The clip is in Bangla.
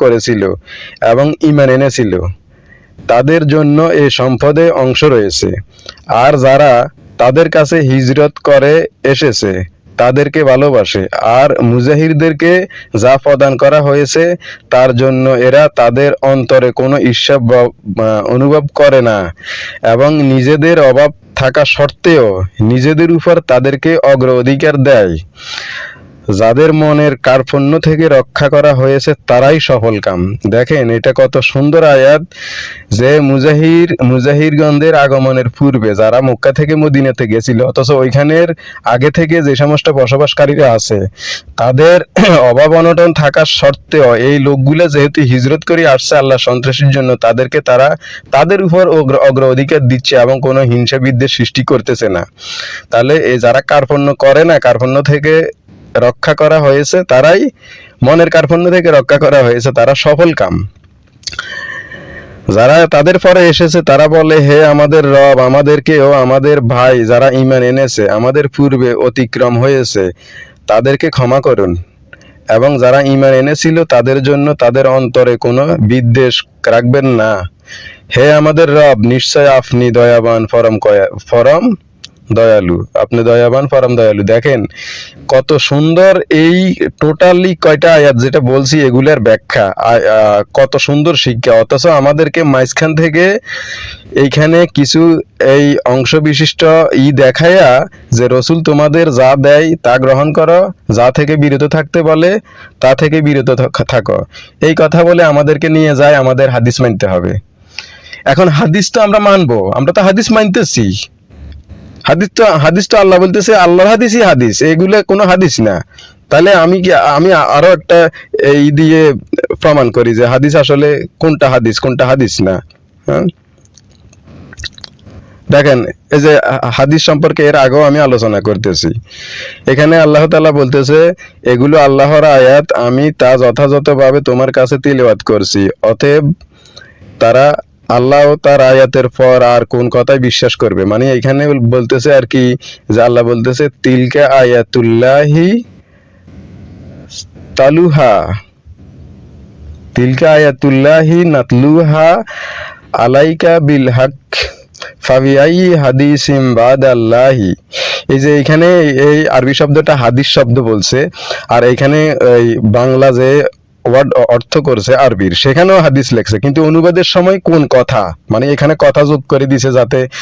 করেছিল এবং ঈমান এনেছিল, তাদের জন্য এই সম্পদে অংশ রয়েছে। আর যারা তাদের কাছে হিজরত করে এসেছে তাদেরকে ভালোবাসে আর মুজাহিদদেরকে যা প্রদান করা হয়েছে তার জন্য এরা তাদের অন্তরে কোনো ঈর্ষা অনুভব করে না এবং নিজেদের অভাব থাকা সত্ত্বেও নিজেদের উপর তাদেরকে অগ্রাধিকার দেয়। যাদের মনের কার্পণ্য থেকে রক্ষা করা হয়েছে তারাই সফলকাম। দেখেন এটা কত সুন্দর আয়াত, যে মুজাহিরগণদের আগমনের পূর্বে যারা মক্কা থেকে মদিনাতে গেছিল, অথচ ওইখানের আগে থেকে যে সমস্ত বসবাসকারীরা আছে তাদের অভাব অনটন থাকার সত্ত্বেও এই লোকগুলো যেহেতু হিজরত করে আসছে আল্লাহ সন্ত্রাসীর জন্য, তাদেরকে তারা তাদের উপর অগ্রাধিকার দিচ্ছে এবং কোনো হিংসা বিদ্বেষ সৃষ্টি করতেছে না। তাহলে এই যারা কার্পণ্য করে না, কার্পণ্য থেকে রক্ষা করা হয়েছে তারাই, মনের কার্পণ্য থেকে রক্ষা করা হয়েছে তারা সফল কাম। যারা তাদের পরে এসেছে তারা বলে, হে আমাদের রব, আমাদেরকেও আমাদের ভাই যারা ঈমান এনেছে আমাদের পূর্বে অতিক্রম হয়েছে তাদেরকে ক্ষমা করুন, এবং যারা ঈমান এনেছিল তাদের জন্য তাদের অন্তরে কোনো বিদ্বেষ রাখবেন না। হে আমাদের রব, নিশ্চয় আপনি দয়াবান পরম দয়ালু, আপনি দয়াবান পরম দয়ালু। দেখেন কত সুন্দর এই টোটালি কয়টা আয়াত যেটা বলছি এগুলার ব্যাখ্যা, কত সুন্দর শিক্ষা। অথচ আমাদেরকে মাঝখান থেকে এইখানে কিছু এই অংশ বিশিষ্ট দেখায়া যে রসুল তোমাদের যা দেয় তা গ্রহণ করো, যা থেকে বিরত থাকতে বলে তা থেকে বিরত থাকো, এই কথা বলে আমাদেরকে নিয়ে যায় আমাদের হাদিস মানতে হবে। এখন হাদিস তো আমরা মানবো, আমরা তো হাদিস মানতেছি, হাদিস তো আল্লাহ বলতেছে, আল্লাহর হাদিসই হাদিস, এগুলো কোনো হাদিস না। তাহলে আমি আরো একটা এই দিয়ে প্রমাণ করি যে হাদিস আসলে কোনটা হাদিস না। হ্যাঁ, দেখেন এই যে হাদিস সম্পর্কে এর আগেও আমি আলোচনা করতেছি। এখানে আল্লাহ তাআলা বলতেছে, এগুলো আল্লাহর আয়াত, আমি তা যথাযথভাবে তোমার কাছে তিলাওয়াত করছি, অতএব তারা আল্লাহ ও তার আয়াতের পর আর কোন কথায় বিশ্বাস করবে। মানে এখানে বলতেছে আর কি, যে আল্লাহ বলতেছে তিলকা আয়াতুল্লাহি তালুহা, তিলকা আয়াতুল্লাহি নাতলুহা আলাইকা বিল হক ফাবিআই হাদিসিম বাদাল্লাহি। এই যে এখানে এই আরবি শব্দটা হাদিস শব্দ বলছে, আর এখানে এই বাংলা যে ওয়ার্ড অর্থ করছে আরবির, সেখানেও হাদিস লেখছে, কিন্তু অনুবাদের সময় কোন কথা, মানে এখানে কথা যোগ করে দিছে যাতে